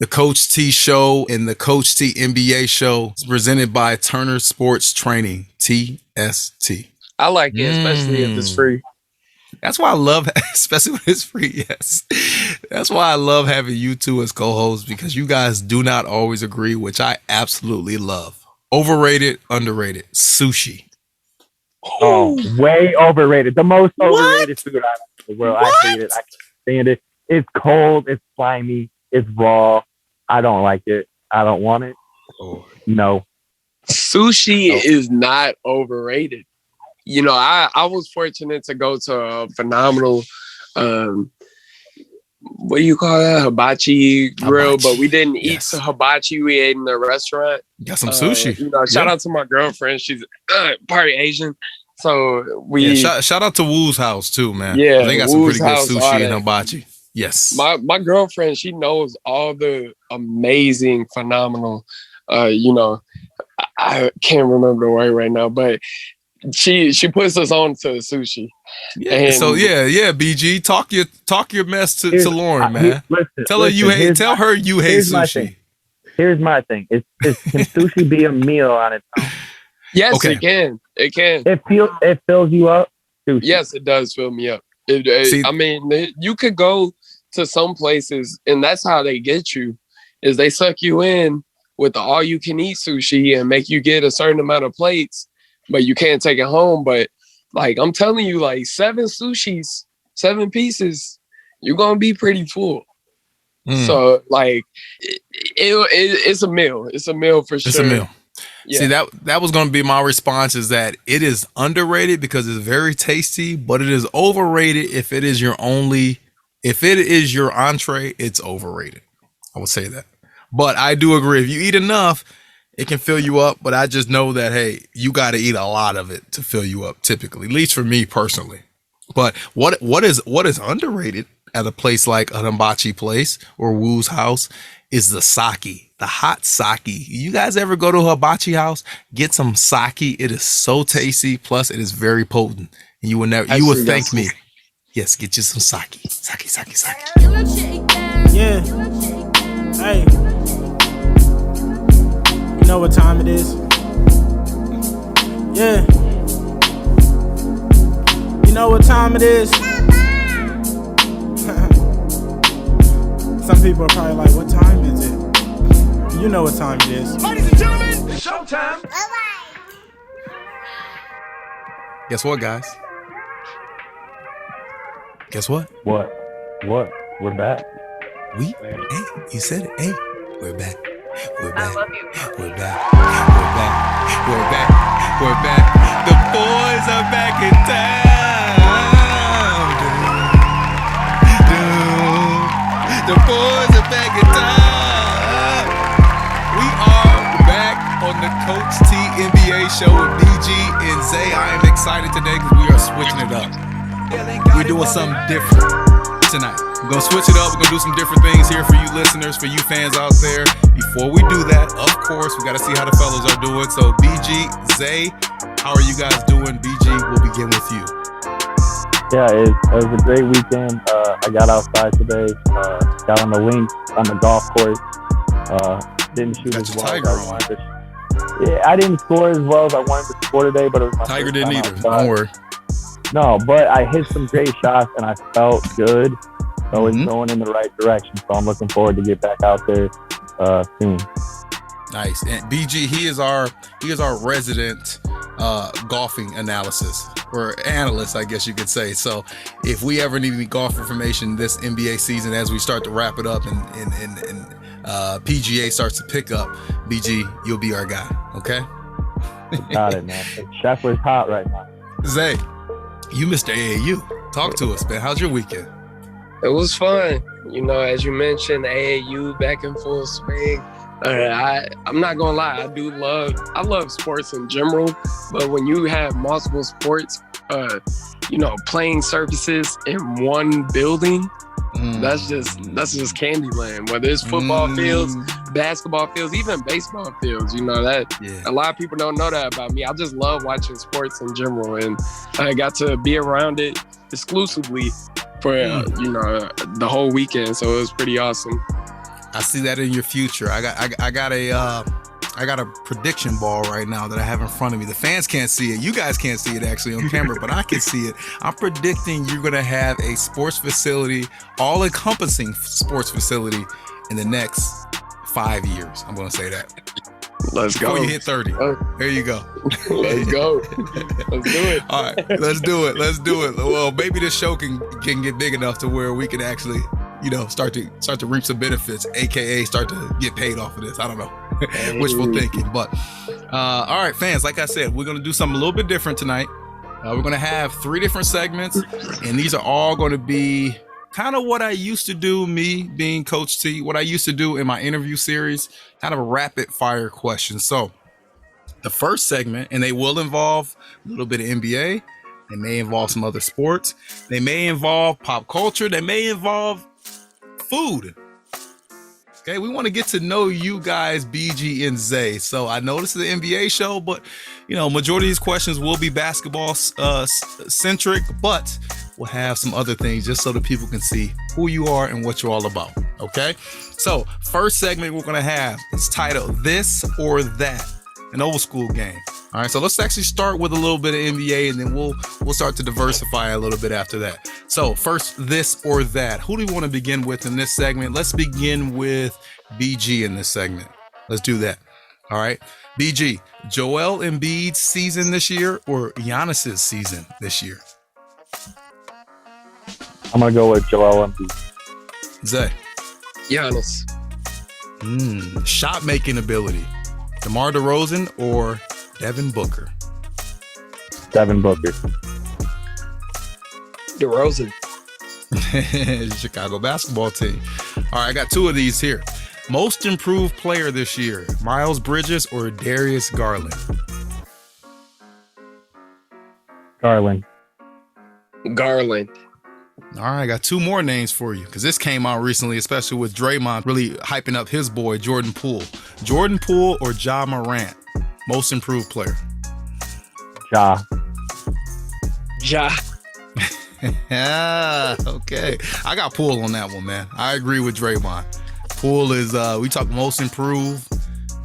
The Coach T Show and the Coach T NBA Show is presented by Turner Sports Training, TST. I like it, especially if it's free. That's why I love, especially when it's free. Yes, that's why I love having you two as co-hosts, because you guys do not always agree, which I absolutely love. Overrated, underrated, sushi. Oh, way overrated. The most overrated food I know in the world. I hate it. I can't stand it. It's cold. It's slimy. It's raw. I don't like it. I don't want it. No. Sushi is not overrated. You know, I was fortunate to go to a phenomenal, what do you call that? Hibachi grill, but we didn't eat the hibachi. We ate in the restaurant. Got some sushi. You know, shout out to my girlfriend. She's part Asian. So we shout out to Woo's House too, man. Yeah, they got some pretty good sushi and hibachi. Yes. My girlfriend, she knows all the amazing, phenomenal, you know, I can't remember the word right now, but she puts us on to sushi. Yeah. And so BG, talk your mess to Lauren, man. Tell her you hate sushi. Here's my thing. Can sushi be a meal on its own? Yes, it can. It can. It fills you up. Sushi. Yes, it does fill me up. I mean, you could go to some places, and that's how they get you, is they suck you in with the all-you-can-eat sushi and make you get a certain amount of plates, but you can't take it home. But like I'm telling you, like 7 sushis, 7 pieces, you're gonna be pretty full. So like it's a meal. It's a meal for sure. It's a meal. Yeah. See, that was going to be my response, is that it is underrated because it's very tasty, but it is overrated if it is your entree, it's overrated. I would say that. But I do agree, if you eat enough, it can fill you up. But I just know that, hey, you got to eat a lot of it to fill you up typically, at least for me personally. But what is underrated at a place like an hibachi place or Woo's House is the sake, the hot sake. You guys ever go to a hibachi house, get some sake? It is so tasty. Plus, it is very potent. And you would thank me. Yes, get you some sake. Sake. Yeah. Hey. You know what time it is? Yeah. You know what time it is? Some people are probably like, what time is it? You know what time it is. Ladies and gentlemen, it's showtime. Guess what, guys? Guess what? What? We're back. Hey, you said it. Hey, we're back. We're back. I love you. We're back. The boys are back in town. The boys are back in town. We are back on the Coach T NBA show with BG and Zay. I am excited today because we are switching it up. We're doing something different tonight. We're going to switch it up. We're going to do some different things here for you listeners, for you fans out there. Before we do that, of course, we got to see how the fellas are doing. So, BG, Zay, how are you guys doing? BG, we'll begin with you. Yeah, it was a great weekend. I got outside today, got on the links, on the golf course. Didn't shoot as well as I wanted to. Yeah, I didn't score as well as I wanted to score today, but it was my Tiger first didn't time either. outside. Don't worry. No, but I hit some great shots and I felt good. So it's going in the right direction. So I'm looking forward to get back out there soon. Nice. And BG, he is our resident golfing analysis, or analyst, I guess you could say. So if we ever need any golf information this NBA season, as we start to wrap it up and PGA starts to pick up, BG, you'll be our guy. Okay. Got it, man. Scheffler's hot right now. Zay, you Mr. AAU. Talk to us, man. How's your weekend? It was fun. You know, as you mentioned, AAU back in full swing. I'm not gonna lie, I love sports in general, but when you have multiple sports, playing surfaces in one building, that's just Candyland. Whether it's football fields, basketball fields, even baseball fields, you know that. Yeah. A lot of people don't know that about me. I just love watching sports in general, and I got to be around it exclusively for the whole weekend, so it was pretty awesome. I see that in your future. I got a prediction ball right now that I have in front of me. The fans can't see it. You guys can't see it actually on camera, but I can see it. I'm predicting you're going to have a sports facility, all-encompassing sports facility in the next 5 years. I'm going to say that. Let's go. Before you hit 30. There you go. Let's go. Let's do it. All right, let's do it. Let's do it. Well, maybe this show can get big enough to where we can actually, start to reap some benefits, aka start to get paid off of this. I don't know. Wishful thinking. But all right, fans, like I said, we're gonna do something a little bit different tonight. We're gonna have 3 different segments, and these are all gonna be kind of what I used to do, me being Coach T, what I used to do in my interview series, kind of a rapid fire question. So the first segment, and they will involve a little bit of NBA, they may involve some other sports, they may involve pop culture, they may involve food. Okay, we want to get to know you guys, BG and Zay. So I know this is an NBA show, but majority of these questions will be basketball centric, but we'll have some other things just so that people can see who you are and what you're all about. Okay, so first segment we're gonna have is titled "This or That," an old school game. All right, so let's actually start with a little bit of NBA, and then we'll start to diversify a little bit after that. So first, this or that. Who do we want to begin with in this segment? Let's begin with BG in this segment. Let's do that. All right, BG, Joel Embiid's season this year or Giannis's season this year? I'm gonna go with Joel Embiid. Zay. Giannis. Shot making ability. DeMar DeRozan or Devin Booker? Devin Booker. DeRozan. Chicago basketball team. All right, I got 2 of these here. Most improved player this year, Miles Bridges or Darius Garland? Garland. Garland. All right, I got 2 more names for you because this came out recently, especially with Draymond really hyping up his boy, Jordan Poole. Jordan Poole or Ja Morant? Most improved player. Ja. Ja. Yeah, okay. I got Poole on that one, man. I agree with Draymond. Poole is, we talk most improved.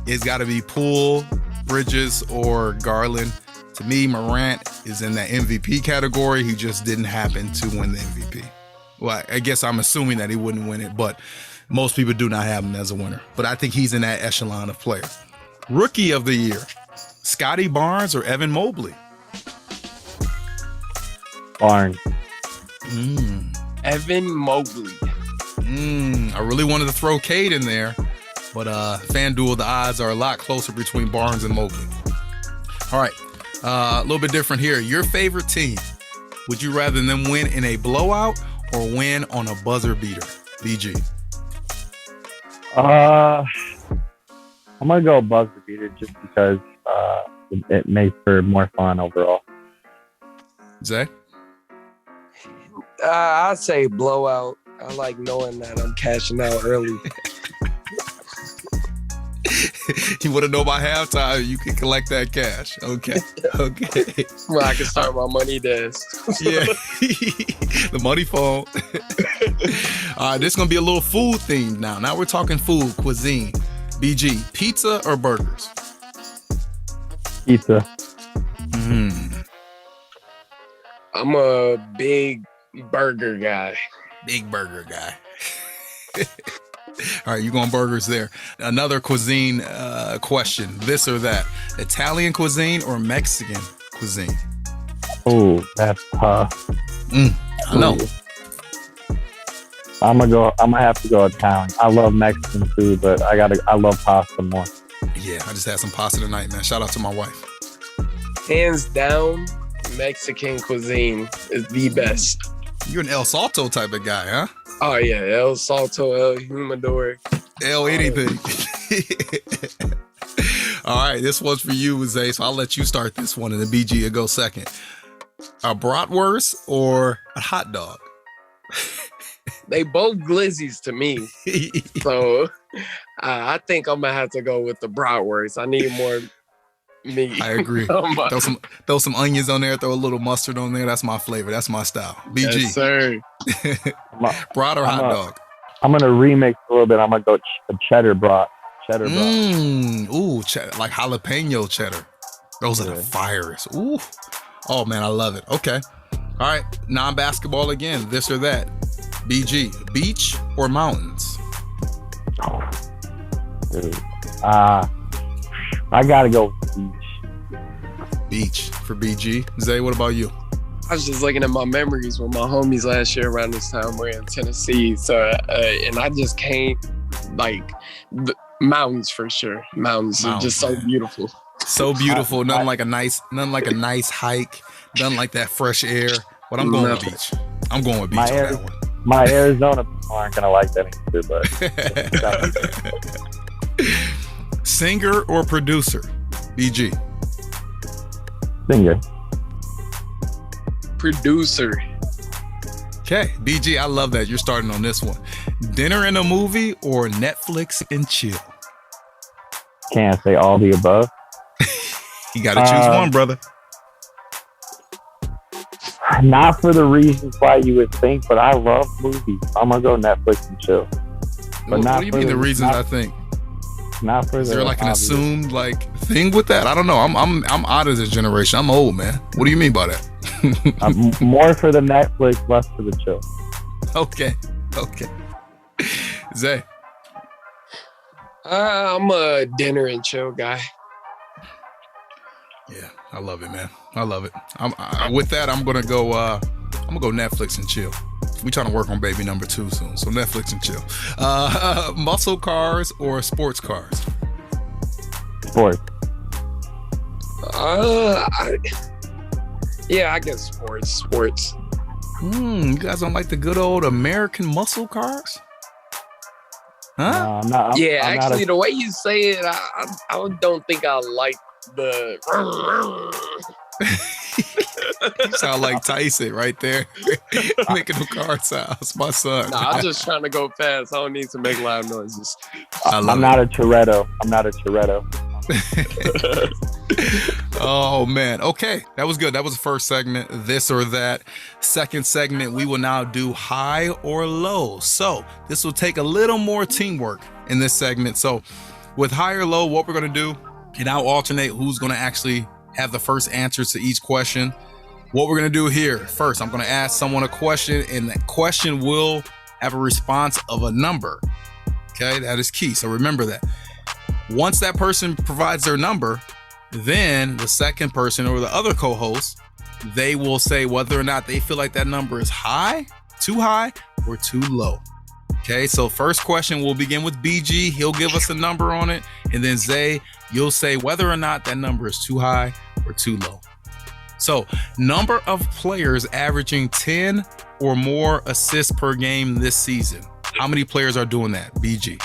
It's got to be Poole, Bridges, or Garland. To me, Morant is in that MVP category. He just didn't happen to win the MVP. Well, I guess I'm assuming that he wouldn't win it, but most people do not have him as a winner. But I think he's in that echelon of player. Rookie of the year, Scotty Barnes or Evan Mobley? Barnes. Evan Mobley. I really wanted to throw Cade in there, but FanDuel, the odds are a lot closer between Barnes and Mobley. All right, a little bit different here. Your favorite team, would you rather them win in a blowout or win on a buzzer beater? BG. I'm gonna go buzzer beater just because it makes for more fun overall. Zay? I'd say blowout. I like knowing that I'm cashing out early. You want to know by halftime, you can collect that cash. Okay. Well, I can start my money desk. Yeah. The money phone. All right, this is going to be a little food themed now. Now we're talking food, cuisine. BG, pizza or burgers? Pizza. I'm a big burger guy. Big burger guy. All right, you going burgers there. Another cuisine question, this or that. Italian cuisine or Mexican cuisine? Oh, that's tough. I know. I'm gonna have to go Italian. I love Mexican food, but I love pasta more. Yeah, I just had some pasta tonight, man. Shout out to my wife. Hands down, Mexican cuisine is the best. You're an El Salto type of guy, huh? Oh yeah, El Salto, El Humidor. El anything. All right, this one's for you, Zay, so I'll let you start this one and the BG will go second. A bratwurst or a hot dog? They both glizzies to me. So I think I'm going to have to go with the bratwurst. I need more meat. I agree. Throw some onions on there, throw a little mustard on there. That's my flavor. That's my style. BG. Yes, sir. Brat or hot dog? I'm gonna remix a little bit. I'm gonna go cheddar brat. Cheddar brat. Ooh, like jalapeno cheddar. Those are the firest. Ooh. Oh man, I love it. Okay. All right. Non-basketball again. This or that. BG. Beach or mountains? Oh, dude. I gotta go with beach. Beach for BG. Zay, what about you? I was just looking at my memories with my homies last year around this time. We're in Tennessee, so and I just can't like the mountains for sure. Mountains are just so beautiful. So beautiful. Nothing like a nice hike. Nothing like that fresh air. But I'm going with beach. I'm going with beach on that one. My Arizona people aren't gonna like that either, but singer or producer? BG. Singer. Producer. Okay, BG, I love that. You're starting on this one. Dinner and a movie or Netflix and chill? Can't say all the above. You got to choose one, brother. Not for the reasons why you would think, but I love movies. I'm gonna go Netflix and chill. But what do you mean the reasons I think? Not for Is there like an assumed like thing with that? I don't know. I'm out of this generation. I'm old, man. What do you mean by that? More for the Netflix, less for the chill. Okay. Zay. I'm a dinner and chill guy. Yeah, I love it, man. I love it. With that, I'm gonna go Netflix and chill. We trying to work on baby number 2 soon, so Netflix and chill. Muscle cars or sports cars? Sports. Yeah, I guess sports. You guys don't like the good old American muscle cars? Huh? No, actually, the way you say it, I don't think I like the. You sound like Tyson right there, making the car sounds. My son. Nah, I'm just trying to go fast. I don't need to make loud noises. I'm not a Toretto. Oh man. Okay, that was good. That was the first segment, this or that. Second segment, we will now do high or low. So this will take a little more teamwork in this segment. So with high or low, what we're going to do, and I'll alternate who's going to actually have the first answers to each question. What we're going to do here, first, I'm going to ask someone a question, and that question will have a response of a number. Okay, that is key. So remember that. Once that person provides their number, then the second person or the other co-host, they will say whether or not they feel like that number is high, or too low. Okay, so first question will begin with BG. He'll give us a number on it. And then Zay, you'll say whether or not that number is too high or too low. So number of players averaging 10 or more assists per game this season. How many players are doing that, BG?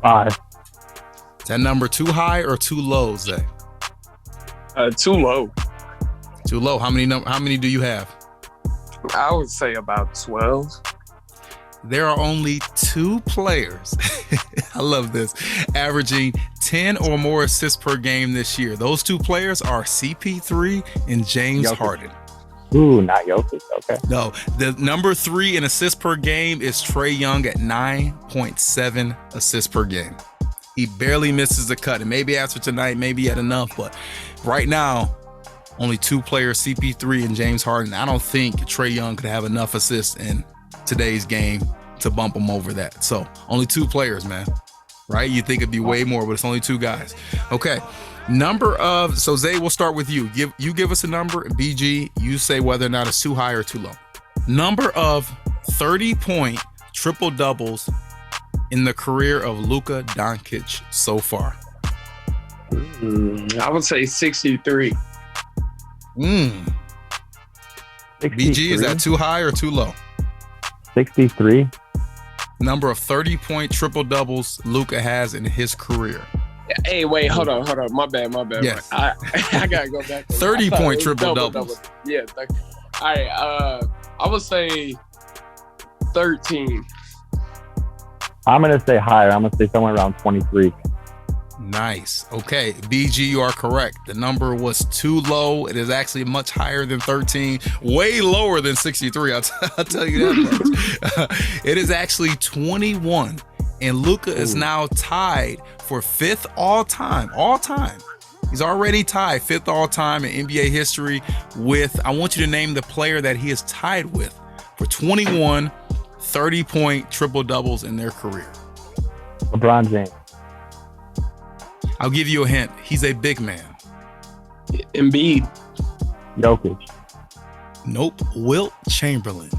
5. Is that number too high or too low, Zay? Too low. Too low. How many do you have? I would say about 12. There are only 2 players, I love this, averaging 10 or more assists per game this year. Those 2 players are CP3 and James Harden. Ooh, not Jokic. Okay. No, the number 3 in assists per game is Trae Young at 9.7 assists per game. He barely misses the cut. And maybe after tonight, maybe he had enough. But right now, only 2 players, CP3 and James Harden. I don't think Trae Young could have enough assists in today's game to bump him over that. So only 2 players, man. Right? You think it'd be way more, but it's only 2 guys. Okay. So Zay, we'll start with you. Give us a number. BG, you say whether or not it's too high or too low. Number of 30-point triple doubles in the career of Luka Doncic so far. I would say 63. BG, is that too high or too low? 63. Number of 30-point triple doubles Luka has in his career. Hey, wait, hold on. My bad. Yes. I gotta go back. 30-point triple doubles. Yeah. All right. I would say 13. I'm gonna say higher. I'm gonna say somewhere around 23. Nice. Okay, BG, you are correct. The number was too low. It is actually much higher than 13, way lower than 63. I'll tell you that much. It is actually 21, and Luka is now tied for 5th all time. He's already tied 5th all time in NBA history with, I want you to name the player that he is tied with for 21 30-point triple doubles in their career. LeBron James. I'll give you a hint. He's a big man. Embiid. Jokic. Nope. Wilt Chamberlain.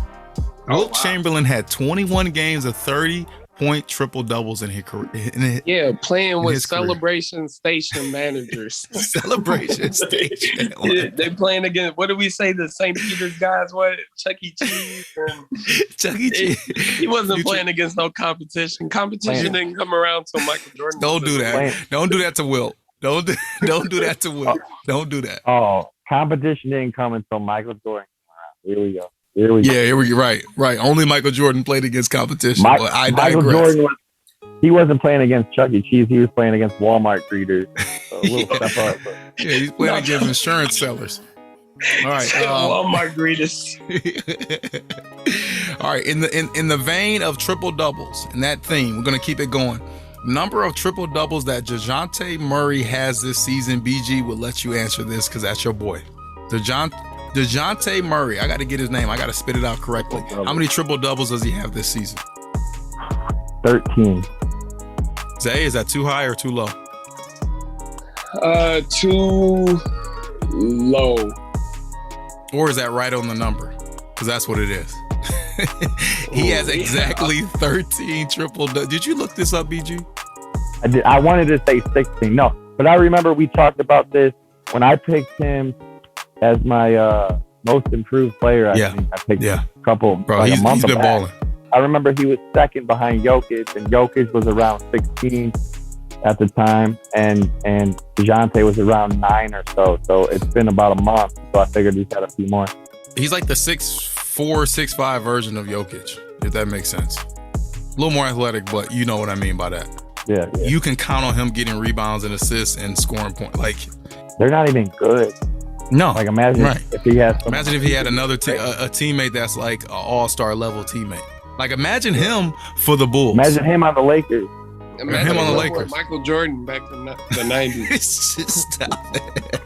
Wilt Chamberlain had 21 games of 30-point triple doubles in his career. Playing with Celebration Station managers. Celebration Station. They playing against, what do we say, the St. Peter's guys? What? Chuck E. Cheese? Chuck E. Cheese. He wasn't playing against no competition. Competition didn't come around till Michael Jordan. Don't do that. Don't do that to Wilt. Don't do that to Wilt. Don't do that. Oh, competition didn't come until Michael Jordan. Here we go. Yeah, here we go. Right. Only Michael Jordan played against competition. But I digress. Michael Jordan he wasn't playing against Chuck E. Cheese. He was playing against Walmart greeters. So a little step up. But. Yeah, he's playing against insurance sellers. All right. Walmart greeters. All right. In the vein of triple doubles, in that theme, we're gonna keep it going. Number of triple doubles that DeJounte Murray has this season. BG will let you answer this because that's your boy. DeJounte Murray. I got to get his name. I got to spit it out correctly. How many triple doubles does he have this season? 13. Zay, is that too high or too low? Too low. Or is that right on the number? Because that's what it is. He has exactly 13 triple doubles. Did you look this up, BG? I did. I wanted to say 16. No, but I remember we talked about this when I picked him as my most improved player. I think I picked a couple. Bro, he's been balling. I remember he was second behind Jokic, and Jokic was around 16 at the time, and DeJounte was around 9 or so. So it's been about a month. So I figured he's had a few more. He's like the 6'4", 6'5" version of Jokic, if that makes sense. A little more athletic, but you know what I mean by that. Yeah. You can count on him getting rebounds and assists and scoring points. Like, they're not even good. No. Like, imagine if he had. Imagine if he had another a teammate that's like an all-star level teammate. Like, imagine him for the Bulls. Imagine him on the Lakers. Imagine him on the Lakers. Michael Jordan back in the 90s. Stop it.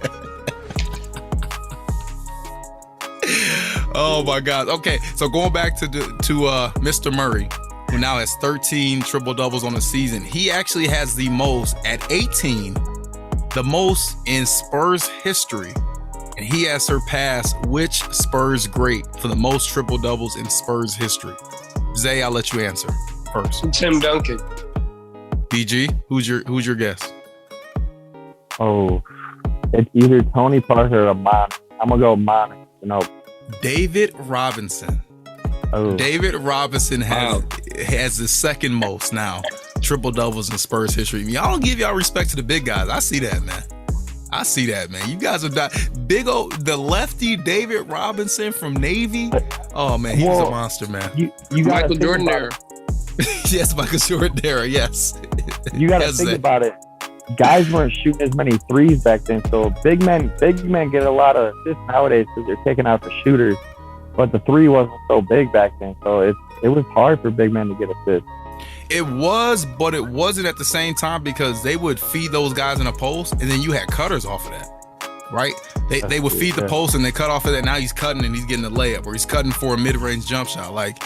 Oh my God. Okay, so going back to Mr. Murray, who now has 13 triple doubles on the season. He actually has the most at 18, the most in Spurs history. And he has surpassed which Spurs great for the most triple doubles in Spurs history? Zay, I'll let you answer first. Tim Duncan. BG, who's your guess? Oh, it's either Tony Parker or Mon. I'm gonna go Mon. David Robinson. Oh. David Robinson has the second most now triple doubles in Spurs history. Y'all don't give y'all respect to the big guys. I see that, man. You guys are the lefty David Robinson from Navy. Oh man, he was a monster, man. You Michael Jordan era. Yes, Michael Jordan era. Yes. You got to think about it. Guys weren't shooting as many threes back then, so big men get a lot of assists nowadays because they're taking out the shooters. But the three wasn't so big back then, so it was hard for big men to get assists. It was, but it wasn't at the same time because they would feed those guys in a post, and then you had cutters off of that, right? They would feed the post and they cut off of that. Now he's cutting and he's getting a layup, or he's cutting for a mid-range jump shot. Like,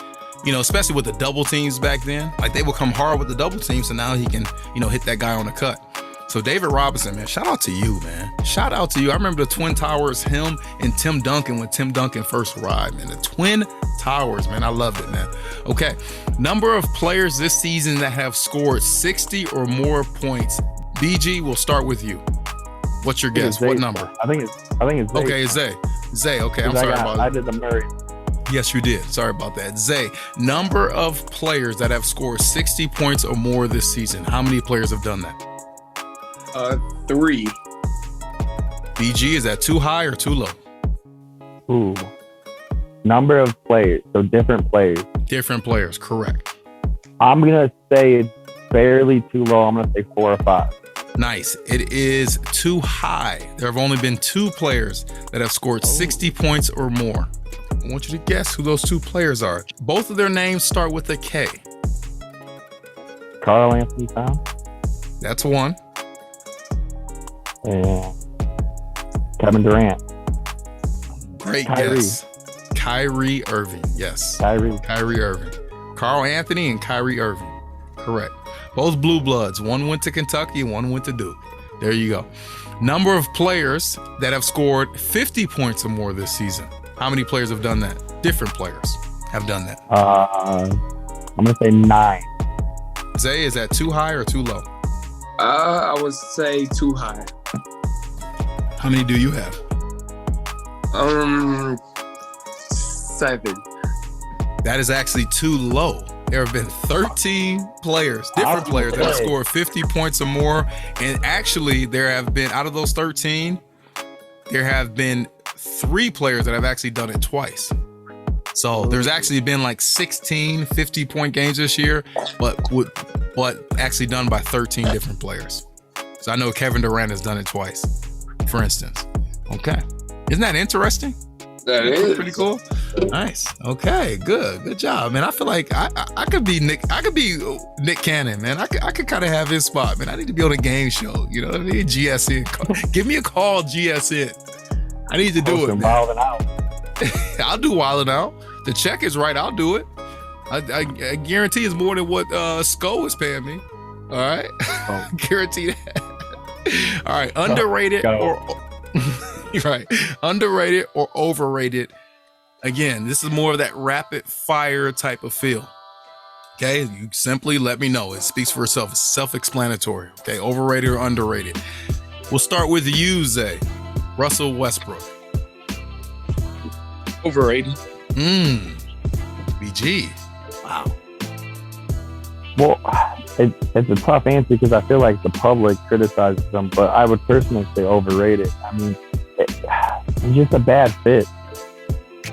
especially with the double teams back then, like they would come hard with the double teams, so now he can, hit that guy on the cut. So David Robinson, man, shout out to you, man. Shout out to you. I remember the Twin Towers, him and Tim Duncan when Tim Duncan first arrived, man. The Twin Towers, man. I loved it, man. Okay. Number of players this season that have scored 60 or more points. BG, we'll start with you. What's your guess? What number? I think it's Zay. Okay, it's Zay. Zay, okay. I'm sorry about that. I did the Murray. Yes, you did. Sorry about that. Zay, number of players that have scored 60 points or more this season. How many players have done that? 3. BG, is that too high or too low? Ooh. Number of players, so different players. Different players, correct. I'm going to say it's barely too low. I'm going to say 4 or 5. Nice. It is too high. There have only been 2 players that have scored 60 points or more. I want you to guess who those 2 players are. Both of their names start with a K. Karl Anthony Towns. That's one. And Kevin Durant. Great Kyrie. guess. Kyrie Irving. Yes. Kyrie Irving. Karl Anthony and Kyrie Irving. Correct. Both blue bloods. One went to Kentucky, one went to Duke. There you go. Number of players that have scored 50 points or more this season. How many players have done that? Different players have done that. I'm going to say 9. Zay, is that too high or too low? I would say too high. How many do you have? 7. That is actually too low. There have been 13 players, different players that have scored 50 points or more. And actually, there have been, out of those 13, there have been 3 players that have actually done it twice. So there's actually been like 16 50-point games this year, but actually done by 13 different players. So I know Kevin Durant has done it twice, for instance. Okay. Isn't that interesting? That is pretty cool. Nice. Okay. Good job, man. I feel like I could be Nick. I could be Nick Cannon, man. I could kind of have his spot, man. I need to be on a game show. You know what I mean? GSN. Give me a call, GSN. I need to do it, man. Wilding out. I'll do Wildin' Out. The check is right. I'll do it. I guarantee it's more than what Sko is paying me. All right. Guarantee that. All right. Underrated or right. Underrated or overrated. Again, this is more of that rapid fire type of feel. Okay. You simply let me know. It speaks for itself. It's self-explanatory. Okay. Overrated or underrated. We'll start with you, Zay. Russell Westbrook. overrated. BG. Wow. Well, it's a tough answer because I feel like the public criticizes them, but I would personally say overrated. I mean, it's just a bad fit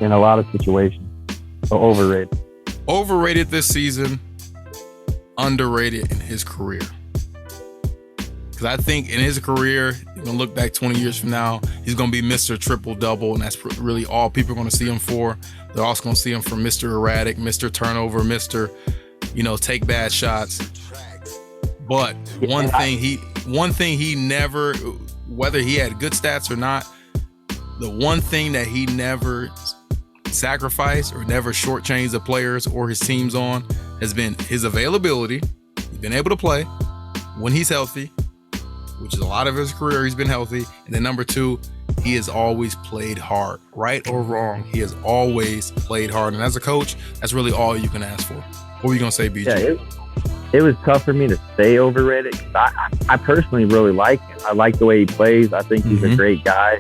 in a lot of situations. So overrated. Overrated this season, underrated in his career. Because I think in his career, you're going to look back 20 years from now, he's going to be Mr. Triple-Double, and that's really all people are going to see him for. They're also going to see him for Mr. Erratic, Mr. Turnover, Mr. Take bad shots. But one thing he never, whether he had good stats or not, the one thing that he never sacrificed or never shortchanged the players or his teams on has been his availability. He's been able to play when he's healthy, which is a lot of his career. He's been healthy. And then number two, he has always played hard, right or wrong. He has always played hard. And as a coach, that's really all you can ask for. What were you going to say, BJ? Yeah, it was tough for me to stay overrated. I personally really like him. I like the way he plays. I think he's a great guy.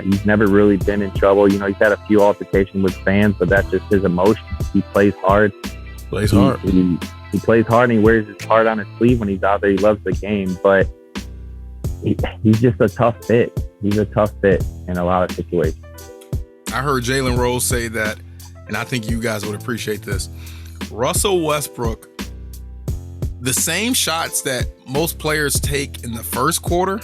He's never really been in trouble. He's had a few altercations with fans, but that's just his emotions. He plays hard. He plays hard and he wears his heart on his sleeve when he's out there. He loves the game, but he's just a tough fit. He's a tough fit in a lot of situations. I heard Jalen Rose say that, and I think you guys would appreciate this. Russell Westbrook, the same shots that most players take in the first quarter,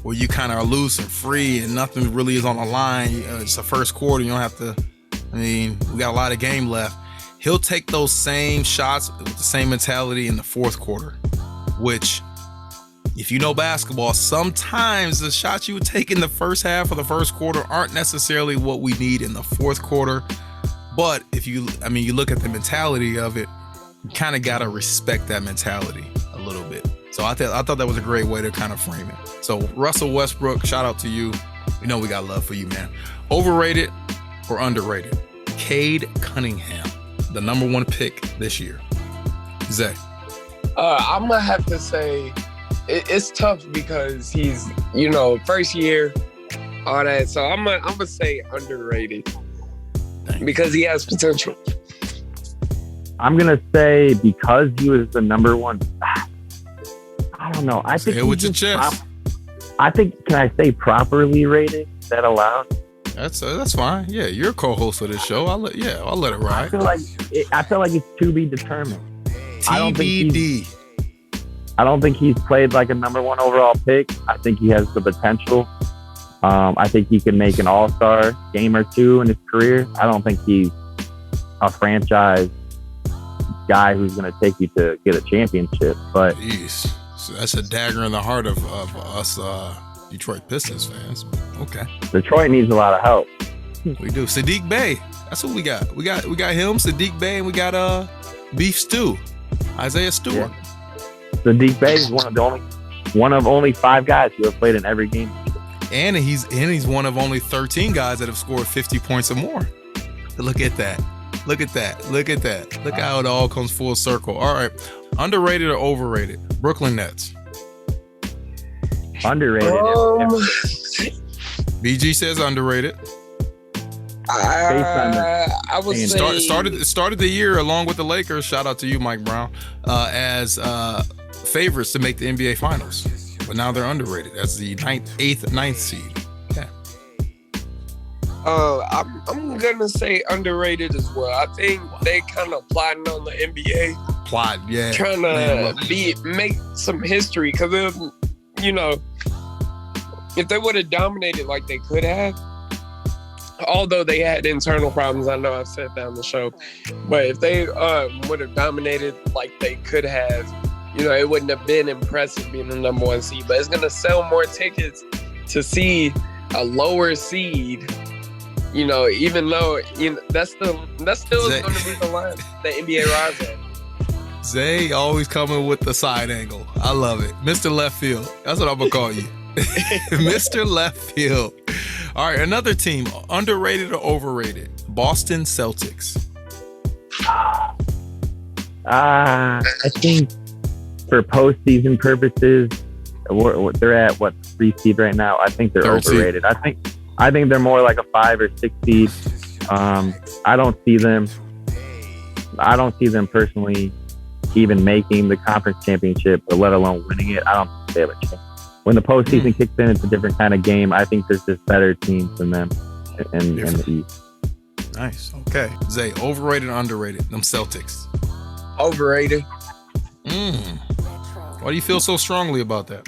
where you kind of are loose and free and nothing really is on the line. It's the first quarter. You don't have to, we got a lot of game left. He'll take those same shots with the same mentality in the fourth quarter, which, if you know basketball, sometimes the shots you would take in the first half or the first quarter aren't necessarily what we need in the fourth quarter. But if you look at the mentality of it, you kind of got to respect that mentality a little bit. So I thought that was a great way to kind of frame it. So Russell Westbrook, shout out to you. We know we got love for you, man. Overrated or underrated? Cade Cunningham, the number one pick this year. Zay. I'm going to have to say it's tough because he's, first year, all that. So I'm going to say underrated because he has potential. I'm going to say because he was the number one. I don't know. I think with your chest. I think, can I say properly rated? Is that allowed? That's fine. Yeah, you're a co-host of this show. I'll let it ride. I feel like it's to be determined. TBD. I don't think he's played like a number one overall pick. I think he has the potential. I think he can make an all-star game or two in his career. I don't think he's a franchise guy who's going to take you to get a championship. But jeez, so that's a dagger in the heart of us Detroit Pistons fans. Okay, Detroit needs a lot of help. We do. Saddiq Bey. That's what we got. We got him, Saddiq Bey, and we got Beef Stew, Isaiah Stewart. Yeah. Saddiq Bey is one of only 5 guys who have played in every game. And he's one of only 13 guys that have scored 50 points or more. Look at that. Look at that. Look at that. Look how it all comes full circle. All right. Underrated or overrated? Brooklyn Nets. Underrated. BG says underrated. I would say started the year along with the Lakers. Shout out to you, Mike Brown, as favorites to make the NBA Finals, but now they're underrated as the 9th seed. Yeah. I'm gonna say underrated as well. I think they kind of plotting on the NBA. Plot, yeah. Trying to make some history because if they would have dominated like they could have. Although they had internal problems, I know I've said that on the show, but if they would have dominated like they could have, it wouldn't have been impressive being the number 1 seed. But it's gonna sell more tickets to see a lower seed. Even though that's still going to be the line the NBA rise at. Zay always coming with the side angle. I love it, Mr. Left Field. That's what I'm gonna call you, Mr. Left Field. All right, another team, underrated or overrated? Boston Celtics. I think for postseason purposes, they're at 3 seed right now. I think they're overrated. I think they're more like a 5 or 6 seed. I don't see them personally even making the conference championship, or let alone winning it. I don't think they have a chance. When the postseason kicks in, it's a different kind of game. I think there's just better teams than them in the East. Nice. Okay. Zay, overrated or underrated? Them Celtics. Overrated. Why do you feel so strongly about that?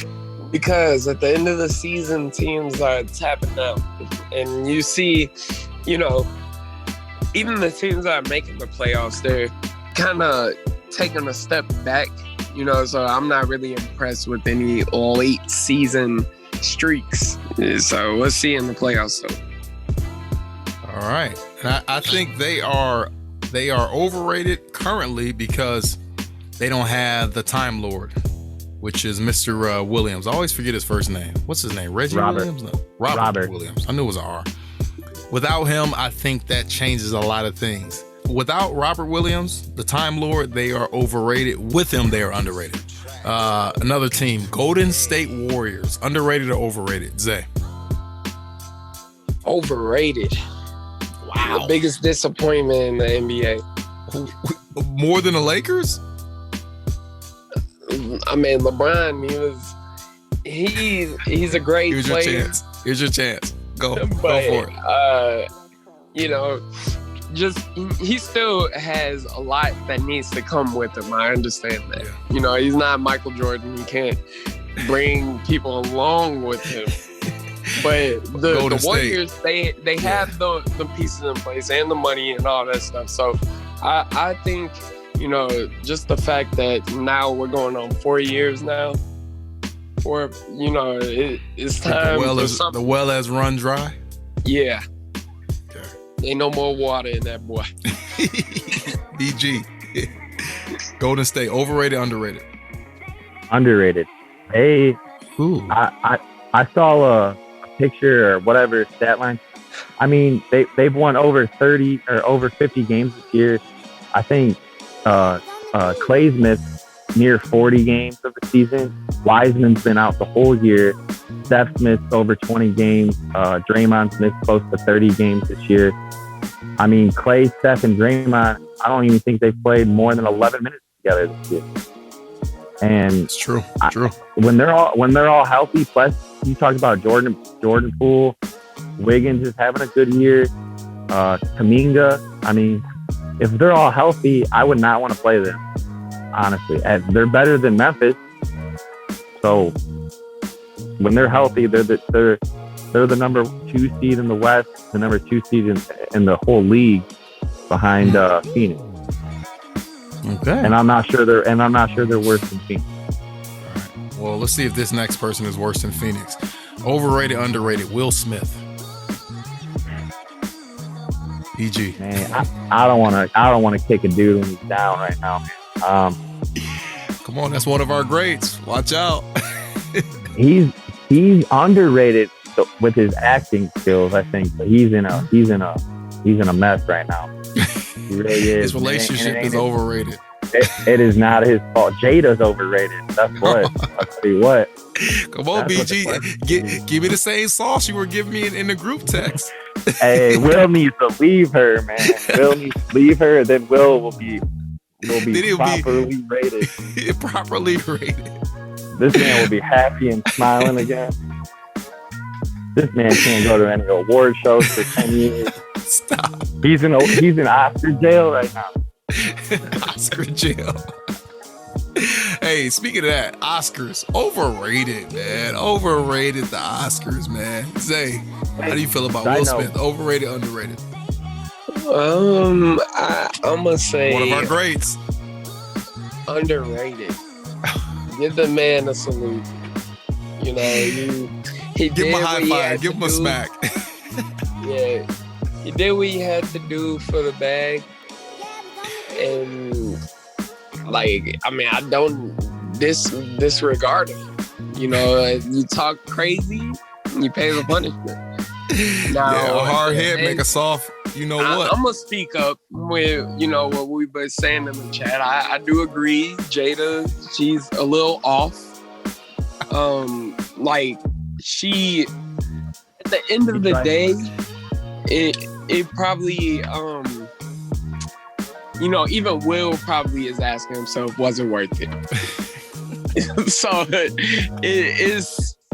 Because at the end of the season, teams are tapping out. And you see, even the teams that are making the playoffs, they're kind of taking a step back. So I'm not really impressed with any late season streaks. So we'll see in the playoffs. All right. And I think they are overrated currently because they don't have the Time Lord, which is Mr. Williams. I always forget his first name. What's his name? Reggie Williams? No, Robert Williams. I knew it was an R. Without him, I think that changes a lot of things. Without Robert Williams, the Time Lord, they are overrated. With him, they are underrated. Another team, Golden State Warriors. Underrated or overrated? Zay. Overrated. Wow. The biggest disappointment in the NBA. More than the Lakers? I mean, LeBron, he's a great player. Here's your chance. Go for it. He still has a lot that needs to come with him. I understand that. Yeah. He's not Michael Jordan. He can't bring people along with him. But the Warriors, they have the pieces in place and the money and all that stuff. So I think, just the fact that now we're going on 4 years now, it's time. The well has run dry? Yeah. Ain't no more water in that boy. BG. Golden State, overrated, underrated? Underrated. Hey, I saw a picture or whatever stat line. I mean, they've won over 30 or over 50 games this year. I think Clay's missed near 40 games of the season. Wiseman's been out the whole year. Steph's missed over 20 games. Draymond's missed close to 30 games this year. I mean, Clay, Steph, and Draymond, I don't even think they've played more than 11 minutes together this year. And it's true. When they're all healthy, plus you talked about Jordan Poole, Wiggins is having a good year. Kuminga. I mean, if they're all healthy, I would not want to play them. Honestly, they're better than Memphis. So when they're healthy, they're the number 2 seed in the West, the number 2 seed in the whole league, behind Phoenix. Okay. And I'm not sure they're worse than Phoenix. Well, let's see if this next person is worse than Phoenix. Overrated, underrated. Will Smith. EG. Man, I don't want to kick a dude when he's down right now. Come on, that's one of our greats. Watch out. He's underrated with his acting skills, I think. But he's in a mess right now. He really is. His relationship is overrated. It is not his fault. Jada's overrated. That's what. I'll tell you what. Come on, BG. Give me the same sauce you were giving me in the group text. Hey, Will needs to leave her, man. Will needs to leave her, and then Will be properly rated. Properly rated. This man will be happy and smiling again. This man can't go to any award shows for 10 years. Stop. He's in Oscar jail right now. Oscar jail. Hey, speaking of that, Oscars, overrated, man. Overrated, the Oscars, man. Zay, how do you feel about Will Smith? Overrated, underrated? I'm gonna say one of our greats. Underrated. Give the man a salute. You know, he give him a high five. Give him a smack. Yeah, he did what he had to do for the bag, and I don't disregard him. You know, you talk crazy, you pay the punishment. Now, a hard head make a soft. You know what? I'm gonna speak up with what we've been saying in the chat. I do agree, Jada. She's a little off. She at the end of the day, it probably even Will probably is asking himself, was it worth it? So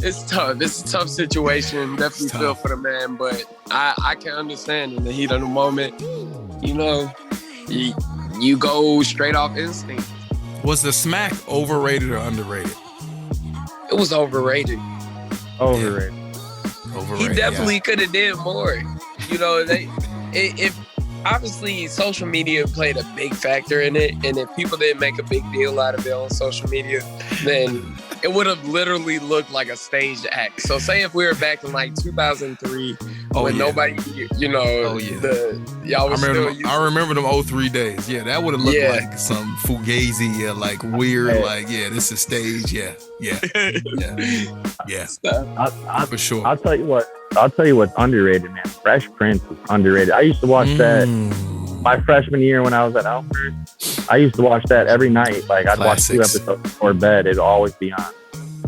it's tough. It's a tough situation. Definitely feel for the man, but I can understand in the heat of the moment. You go straight off instinct. Was the smack overrated or underrated? It was overrated. Overrated. He definitely could have did more. If obviously social media played a big factor in it, and if people didn't make a big deal out of it on social media, then it would have literally looked like a staged act. So say if we were back in 2003 when nobody, y'all was I remember them 03 days. Yeah, that would have looked like some fugazi, weird, this is staged. Yeah. For sure. I'll tell you what's underrated, man. Fresh Prince is underrated. I used to watch that my freshman year when I was at Elmhurst. I used to watch that every night. I'd watch 2 episodes before bed. It'd always be on.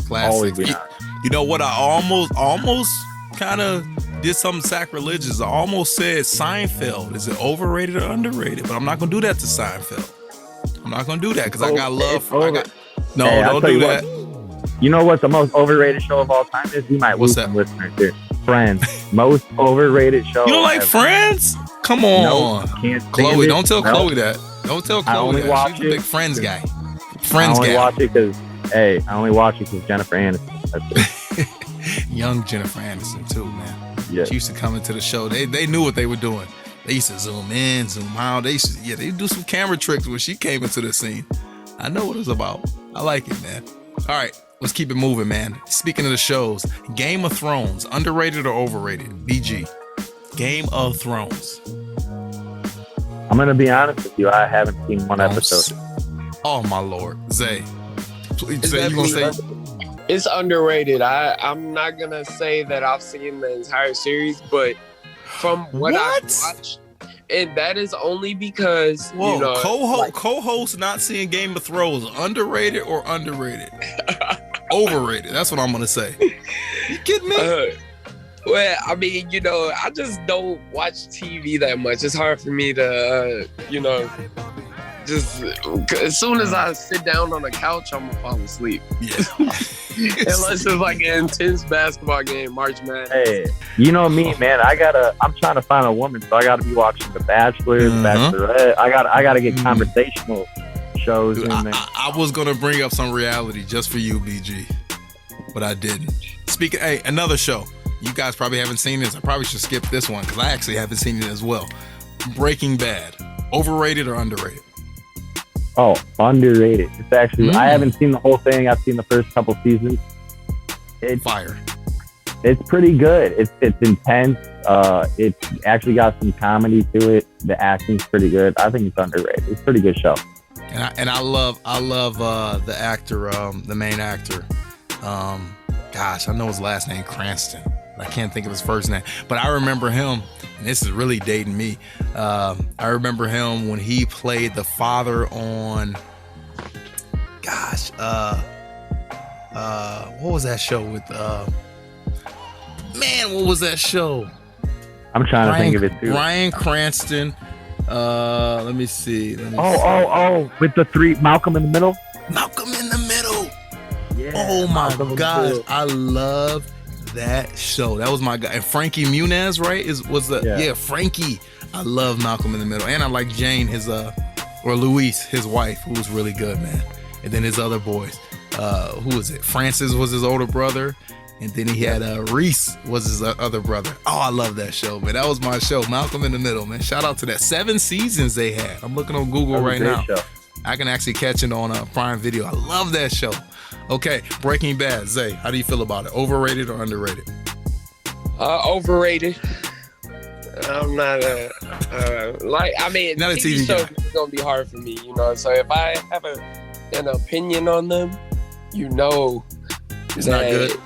Classic. Always be on. You know what? I almost kind of did something sacrilegious. I almost said Seinfeld. Is it overrated or underrated? But I'm not gonna do that to Seinfeld. I'm not gonna do that because I got love. Don't do that. You know what the most overrated show of all time is? You might lose some listeners here. Friends. Most overrated show. You don't like Friends? Come on. No, can't Chloe, don't tell Chloe that. Don't tell Chloe that. She's a big Friends guy. I only watch it because Jennifer Aniston. That's it. Young Jennifer Aniston too, man. Yeah. She used to come into the show. They knew what they were doing. They used to zoom in, zoom out. They do some camera tricks when she came into the scene. I know what it's about. I like it, man. All right. Let's keep it moving, man. Speaking of the shows, Game of Thrones, underrated or overrated? BG, Game of Thrones. I'm going to be honest with you. I haven't seen one episode. Oh, my Lord. Zay. Please, Zay, you going to say? It's underrated. I'm not going to say that I've seen the entire series, but from what I've watched, and that is only because co-host not seeing Game of Thrones, underrated or underrated? Overrated. That's what I'm gonna say. You kidding me? Well, I mean, I just don't watch TV that much. It's hard for me to, just as soon as I sit down on the couch, I'm gonna fall asleep. Yeah. Unless it's like an intense basketball game, March Madness. Hey, you know me, man. I'm trying to find a woman, so I got to be watching The Bachelor, Bachelorette. I got to get conversational shows in there. I was gonna bring up some reality just for you, BG. but I didn't. Speaking, hey, another show. You guys probably haven't seen this. I probably should skip this one because I actually haven't seen it as well. Breaking Bad. Overrated or underrated? Oh, underrated. It's actually, I haven't seen the whole thing. I've seen the first couple seasons. It's fire. It's pretty good. It's intense. It's actually got some comedy to it. The acting's pretty good. I think it's underrated. It's a pretty good show. And I love the actor, the main actor. Gosh, I know his last name, Cranston. I can't think of his first name, but I remember him, and this is really dating me. I remember him when he played the father on, what was that show with, what was that show? I'm trying to think of it too. Bryan Cranston. Let me see. With the three, Malcolm in the Middle? Malcolm in the Middle. Yeah, oh my gosh, I love that show. That was my guy. And Frankie Muniz, right? Frankie. I love Malcolm in the Middle. And I like Jane, or Louise, his wife, who was really good, man. And then his other boys. Who was it? Francis was his older brother. And then he had Reese was his other brother. Oh, I love that show, man. That was my show, Malcolm in the Middle, man. Shout out to that. 7 seasons they had. I'm looking on Google right now. Show. I can actually catch it on Prime Video. I love that show. Okay, Breaking Bad. Zay, how do you feel about it? Overrated or underrated? Overrated. I'm not not a TV show guy. is gonna be hard for me, you know. So if I have an opinion on them, you know, it's not good.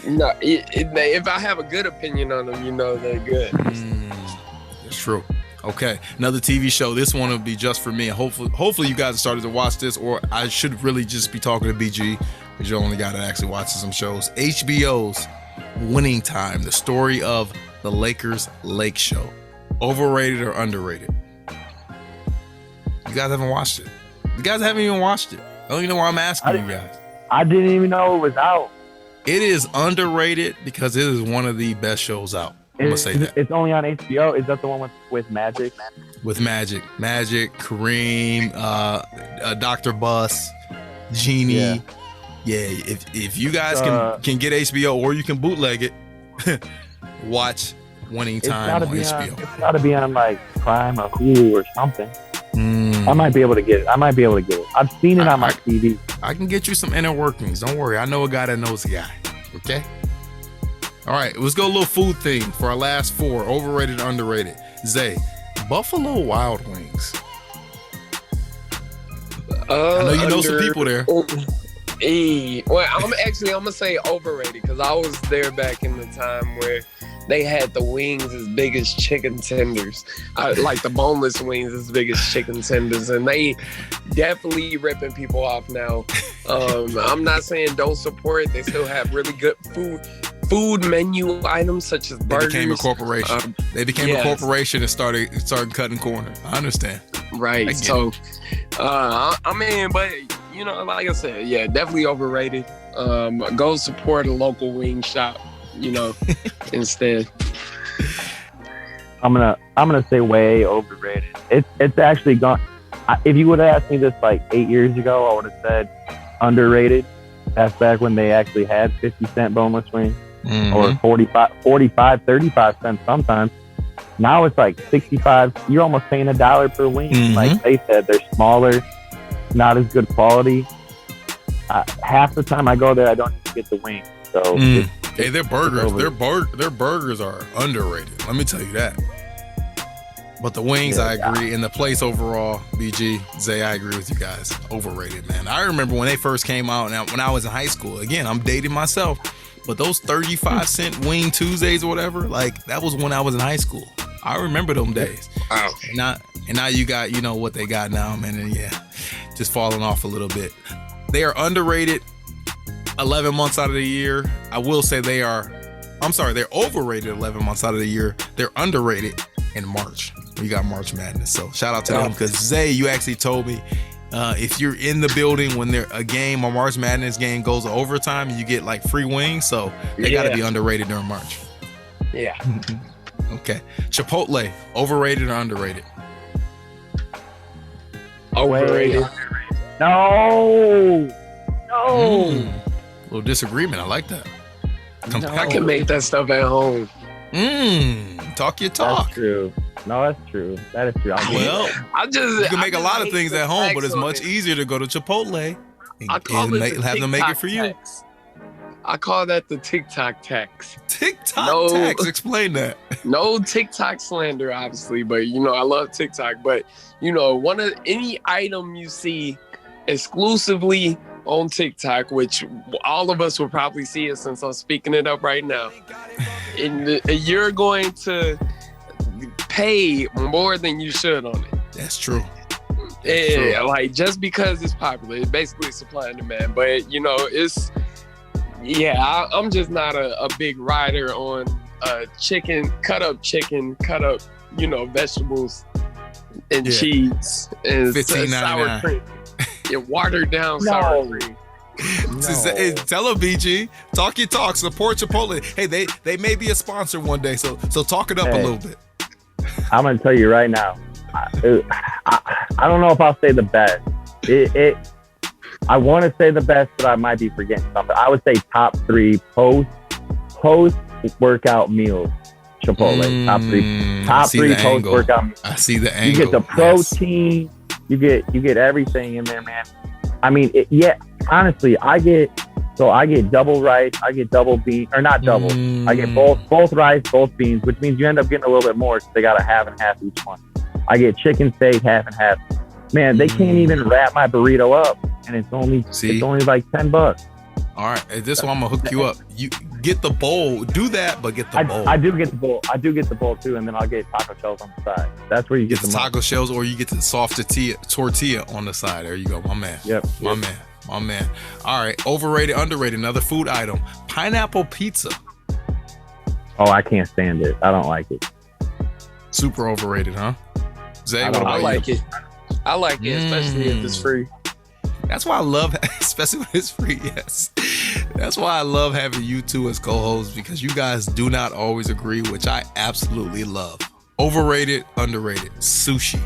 No, if I have a good opinion on them, you know they're good. That's true. Okay, another TV show. This one will be just for me. Hopefully you guys have started to watch this, or I should really just be talking to BG, because you're the only guy that actually watches some shows. HBO's Winning Time, the story of the Lakers Lake Show. Overrated or underrated? You guys haven't watched it. You guys haven't even watched it. I don't even know why I'm asking you guys. I didn't even know it was out. It is underrated because it is one of the best shows out. I'm gonna say that. It's only on HBO. Is that the one with Magic? With Magic, Kareem, Dr. Bus, Genie. Yeah. If you guys can get HBO or you can bootleg it, watch Winning Time on HBO. It's got to be on like Prime or Hulu or something. I might be able to get it. I've seen it on my TV. I can get you some inner workings. Don't worry. I know a guy that knows a guy. Okay? All right. Let's go a little food thing for our last 4. Overrated, underrated. Zay, Buffalo Wild Wings. I know you know some people there. Well, I'm gonna say overrated because I was there back in the time where they had the wings as big as chicken tenders, like the boneless wings as big as chicken tenders, and they definitely ripping people off now. I'm not saying don't support it. They still have really good food menu items such as burgers. They became a corporation. They became a corporation and started cutting corners. I understand. Right. So, I mean, but you know, like I said, yeah, definitely overrated. Go support a local wing shop, you know, instead. I'm gonna say way overrated. It's actually gone. If you would have asked me this like 8 years ago, I would have said underrated. That's back when they actually had 50-cent boneless wings, or 45, 35 cents sometimes. Now it's like 65. You're almost paying $1 per wing. Like they said, they're smaller, not as good quality. Half the time I go there, I don't even get the wings. So hey, their burgers, their burgers are underrated. Let me tell you that. But the wings, I agree. And the place overall, BG, Zay, I agree with you guys. Overrated, man. I remember when they first came out, and when I was in high school. Again, I'm dating myself. But those 35-cent Wing Tuesdays or whatever, like that was when I was in high school. I remember them days. Wow. And now you got, you know, what they got now, man. And yeah, just falling off a little bit. They are underrated 11 months out of the year. I will say they're overrated 11 months out of the year. They're underrated in March. We got March Madness. So shout out to them, because Zay, you actually told me if you're in the building when a March Madness game goes to overtime, you get like free wings. So they got to be underrated during March. Yeah. Okay. Chipotle, overrated or underrated? Overrated. No. little disagreement. I like that. I can make that stuff at home. Talk your talk. That's true. No, that's true. That is true. Well, you can make a lot of things at home, but it's much easier. easier to go to Chipotle and have them make it for you. I call that the TikTok tax. TikTok tax. Explain that. No TikTok slander, obviously, but I love TikTok. But any item you see exclusively on TikTok, which all of us will probably see it since I'm speaking it up right now, and you're going to pay more than you should on it. That's true. Yeah, like just because it's popular, it's basically supply and demand. But it's I'm just not a big rider on chicken, cut up vegetables and cheese and sour cream. Watered down sour cream. Tell them, BG. Talk your talk. Support Chipotle. Hey, they may be a sponsor one day, so talk it up a little bit. I'm gonna tell you right now. I don't know if I'll say the best. I want to say the best, but I might be forgetting something. I would say top 3 post workout meals. Chipotle. Top three post workout meals. I see the angle. You get the protein. Yes. You get everything in there, man. I mean, honestly, I get double rice, I get double bean, or not double. I get both rice, both beans, which means you end up getting a little bit more because they got a half and half each one. I get chicken steak, half and half. Man, they can't even wrap my burrito up, and it's only like $10. All right, this one I'm gonna hook you up. You get the bowl, do that, but get the bowl. I do get the bowl. I do get the bowl too, and then I'll get taco shells on the side. That's where you get the taco shells, or you get the soft tortilla on the side. There you go, my man. My man. All right, overrated, underrated. Another food item: pineapple pizza. Oh, I can't stand it. I don't like it. Super overrated, huh? Zay, I like it. I like it, especially if it's free. That's why I love, especially when it's free. Yes, that's why I love having you two as co-hosts, because you guys do not always agree, which I absolutely love. Overrated, underrated, sushi.